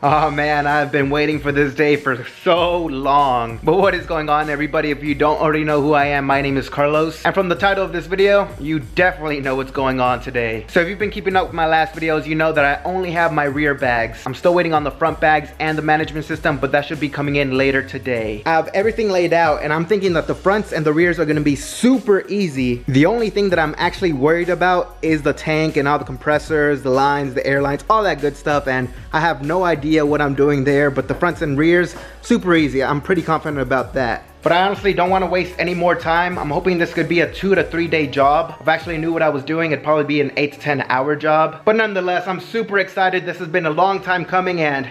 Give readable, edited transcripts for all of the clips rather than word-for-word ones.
Oh man, I've been waiting for this day for so long. But what is going on, everybody? If you don't already know who I am, my name is Carlos. And from the title of this video, you definitely know what's going on today. So if you've been keeping up with my last videos, you know that I only have my rear bags. I'm still waiting on the front bags and the management system, but that should be coming in later today. I have everything laid out, and I'm thinking that the fronts and the rears are gonna be super easy. The only thing that I'm actually worried about is the tank and all the compressors, the lines, the airlines, all that good stuff, and I have no idea what I'm doing there, but the fronts and rears, super easy. I'm pretty confident about that. But I honestly don't want to waste any more time. I'm hoping this could be a 2 to 3 day job. If I actually knew what I was doing, it'd probably be an 8 to 10 hour job. But nonetheless, I'm super excited. This has been a long time coming, and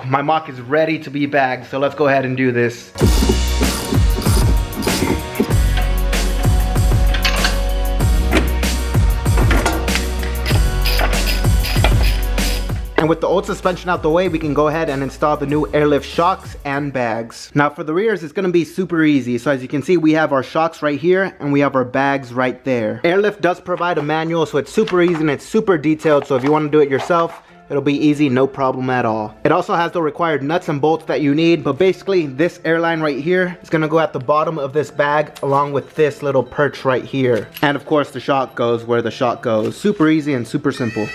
my Mach is ready to be bagged. So let's go ahead and do this. And with the old suspension out the way, we can go ahead and install the new Airlift shocks and bags. Now for the rears, it's gonna be super easy. So as you can see, we have our shocks right here and we have our bags right there. Airlift does provide a manual, so it's super easy and it's super detailed. So if you wanna do it yourself, it'll be easy, no problem at all. It also has the required nuts and bolts that you need, but basically this airline right here is gonna go at the bottom of this bag along with this little perch right here. And of course the shock goes where the shock goes. Super easy and super simple.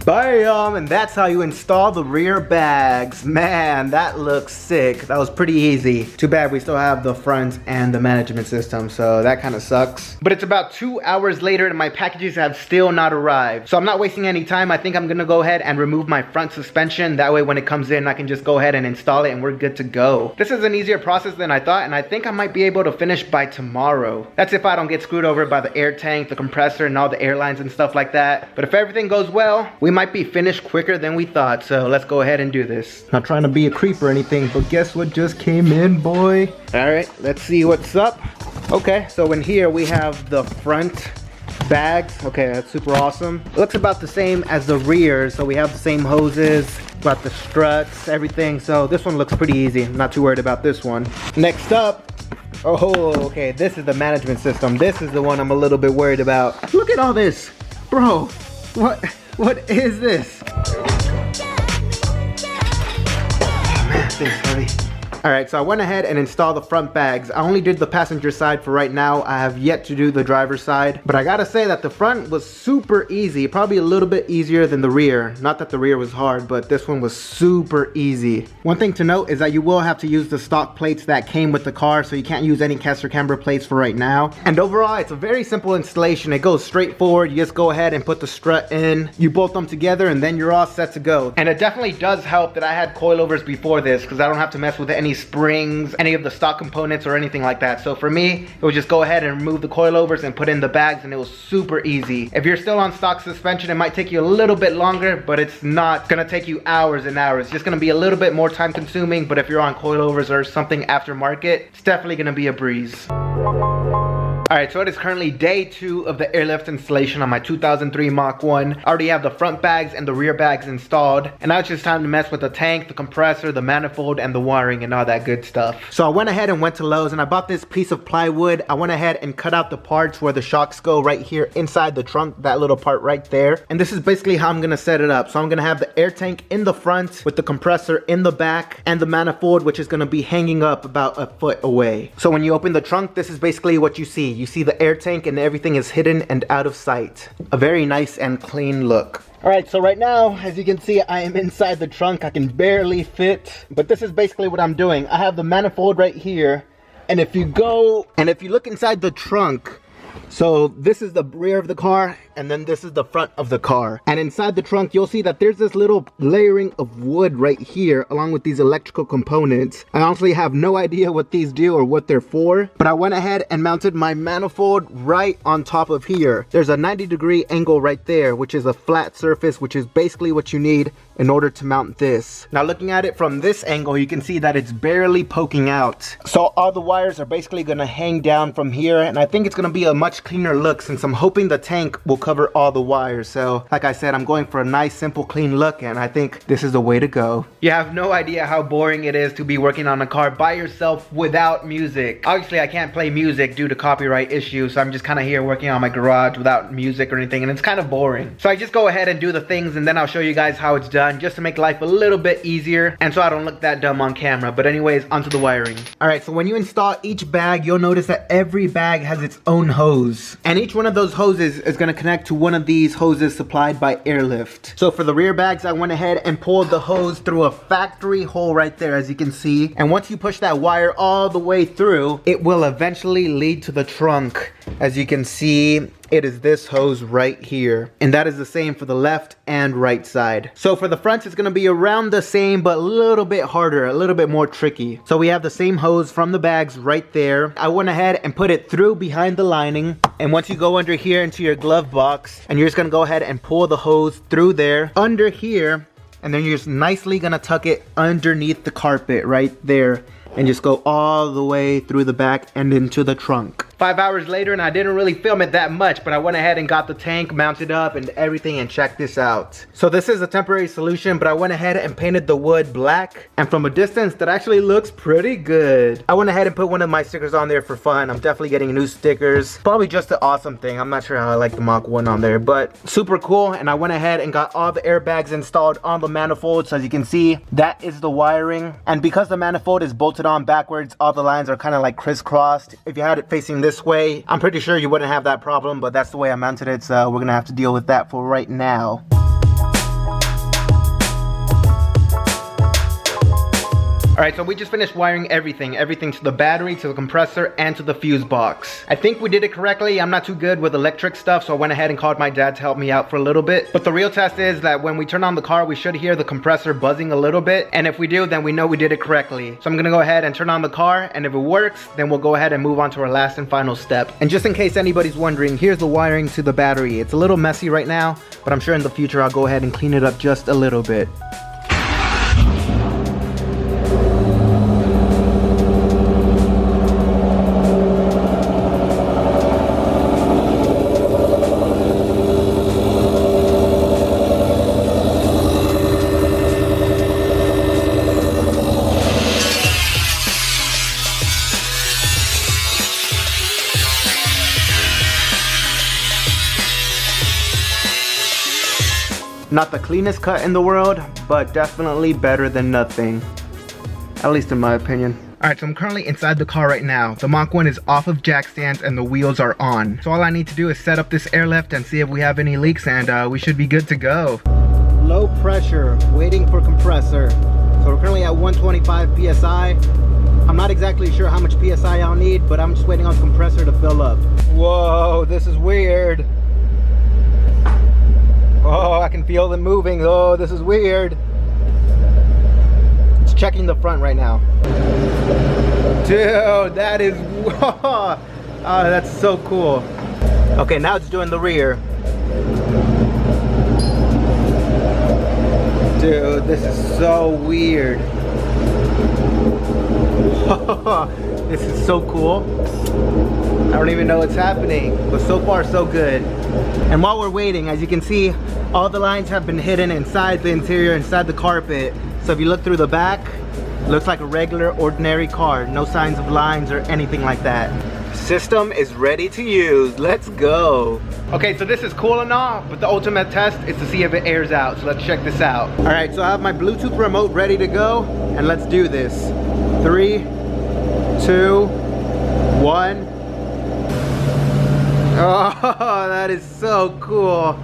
Bam! And that's how you install the rear bags. Man, that looks sick. That was pretty easy. Too bad we still have the front and the management system, so that kind of sucks. But it's about 2 hours later and my packages have still not arrived. So I'm not wasting any time. I think I'm gonna go ahead and remove my front suspension. That way when it comes in, I can just go ahead and install it and we're good to go. This is an easier process than I thought, and I think I might be able to finish by tomorrow. That's if I don't get screwed over by the air tank, the compressor, and all the airlines and stuff like that. But if everything goes well, we might be finished quicker than we thought, so let's go ahead and do this. Not trying to be a creep or anything, but guess what just came in, boy? All right, let's see what's up. Okay, so in here we have the front bags. Okay, that's super awesome. It looks about the same as the rear, so we have the same hoses, got the struts, everything. So this one looks pretty easy. I'm not too worried about this one. Next up, oh, okay, this is the management system. This is the one I'm a little bit worried about. Look at all this, bro. What is this? Oh man, this thing's heavy. Alright, so I went ahead and installed the front bags. I only did the passenger side for right now. I have yet to do the driver's side. But I gotta say that the front was super easy. Probably a little bit easier than the rear. Not that the rear was hard, but this one was super easy. One thing to note is that you will have to use the stock plates that came with the car, so you can't use any Kester camber plates for right now. And overall, it's a very simple installation. It goes straight forward. You just go ahead and put the strut in. You bolt them together and then you're all set to go. And it definitely does help that I had coilovers before this, because I don't have to mess with any springs, any of the stock components or anything like that. So for me, it was just go ahead and remove the coilovers and put in the bags, and it was super easy. If you're still on stock suspension, it might take you a little bit longer, but it's not gonna take you hours and hours. It's just gonna be a little bit more time consuming, but if you're on coilovers or something aftermarket, it's definitely gonna be a breeze. Alright, so it is currently day 2 of the Airlift installation on my 2003 Mach 1. I already have the front bags and the rear bags installed, and now it's just time to mess with the tank, the compressor, the manifold, and the wiring and all that good stuff. So I went ahead and went to Lowe's and I bought this piece of plywood. I went ahead and cut out the parts where the shocks go right here inside the trunk, that little part right there. And this is basically how I'm gonna set it up. So I'm gonna have the air tank in the front with the compressor in the back and the manifold, which is gonna be hanging up about a foot away. So when you open the trunk, this is basically what you see. You see the air tank and everything is hidden and out of sight. A very nice and clean look. Alright, so right now, as you can see, I am inside the trunk. I can barely fit, but this is basically what I'm doing. I have the manifold right here, and if you look inside the trunk, so this is the rear of the car, and then this is the front of the car. And inside the trunk, you'll see that there's this little layering of wood right here, along with these electrical components. I honestly have no idea what these do or what they're for, but I went ahead and mounted my manifold right on top of here. There's a 90-degree angle right there, which is a flat surface, which is basically what you need in order to mount this. Now looking at it from this angle, you can see that it's barely poking out. So all the wires are basically gonna hang down from here, and I think it's gonna be a much cleaner look since I'm hoping the tank will cover all the wires. So like I said, I'm going for a nice, simple, clean look, and I think this is the way to go. You have no idea how boring it is to be working on a car by yourself without music. Obviously, I can't play music due to copyright issues, so I'm just kind of here working on my garage without music or anything, and it's kind of boring. So I just go ahead and do the things, and then I'll show you guys how it's done, just to make life a little bit easier, and so I don't look that dumb on camera. But anyways, onto the wiring. Alright, so when you install each bag, you'll notice that every bag has its own hose, and each one of those hoses is going to connect to one of these hoses supplied by Airlift. So for the rear bags, I went ahead and pulled the hose through a factory hole right there, as you can see, and once you push that wire all the way through, it will eventually lead to the trunk. As you can see, it is this hose right here, and that is the same for the left and right side. So for the front, it's going to be around the same, but a little bit harder, a little bit more tricky. So we have the same hose from the bags right there. I went ahead and put it through behind the lining, and once you go under here into your glove box, and you're just going to go ahead and pull the hose through there under here, and then you're just nicely going to tuck it underneath the carpet right there, and just go all the way through the back and into the trunk. 5 hours later, and I didn't really film it that much, but I went ahead and got the tank mounted up and everything, and check this out. So this is a temporary solution, but I went ahead and painted the wood black, and from a distance that actually looks pretty good. I went ahead and put one of my stickers on there for fun. I'm definitely getting new stickers. Probably just an awesome thing. I'm not sure how I like the Mach 1 on there, but super cool. And I went ahead and got all the airbags installed on the manifold. So as you can see, that is the wiring, and because the manifold is bolted on backwards, all the lines are kind of like crisscrossed. If you had it facing this way, I'm pretty sure you wouldn't have that problem, but that's the way I mounted it, so we're gonna have to deal with that for right now. Alright, so we just finished wiring everything to the battery, to the compressor, and to the fuse box. I think we did it correctly. I'm not too good with electric stuff, so I went ahead and called my dad to help me out for a little bit. But the real test is that when we turn on the car, we should hear the compressor buzzing a little bit, and if we do, then we know we did it correctly. So I'm gonna go ahead and turn on the car, and if it works, then we'll go ahead and move on to our last and final step. And just in case anybody's wondering, here's the wiring to the battery. It's a little messy right now, but I'm sure in the future I'll go ahead and clean it up just a little bit. Not the cleanest cut in the world, but definitely better than nothing. At least in my opinion. Alright, so I'm currently inside the car right now. The Mach 1 is off of jack stands and the wheels are on. So all I need to do is set up this airlift and see if we have any leaks, and we should be good to go. Low pressure, waiting for compressor. So we're currently at 125 PSI. I'm not exactly sure how much PSI I'll need, but I'm just waiting on the compressor to fill up. Whoa, this is weird. Oh, I can feel them moving. Oh, this is weird. It's checking the front right now. Dude, that is... Oh, that's so cool. Okay, now it's doing the rear. Dude, this is so weird. This is so cool. I don't even know what's happening, but so far so good. And while we're waiting, as you can see, all the lines have been hidden inside the interior, inside the carpet. So if you look through the back, it looks like a regular, ordinary car. No signs of lines or anything like that. System is ready to use. Let's go. Okay, so this is cool and all, but the ultimate test is to see if it airs out. So let's check this out. All right, so I have my Bluetooth remote ready to go, and let's do this. 3, 2, 1. Oh, that is so cool.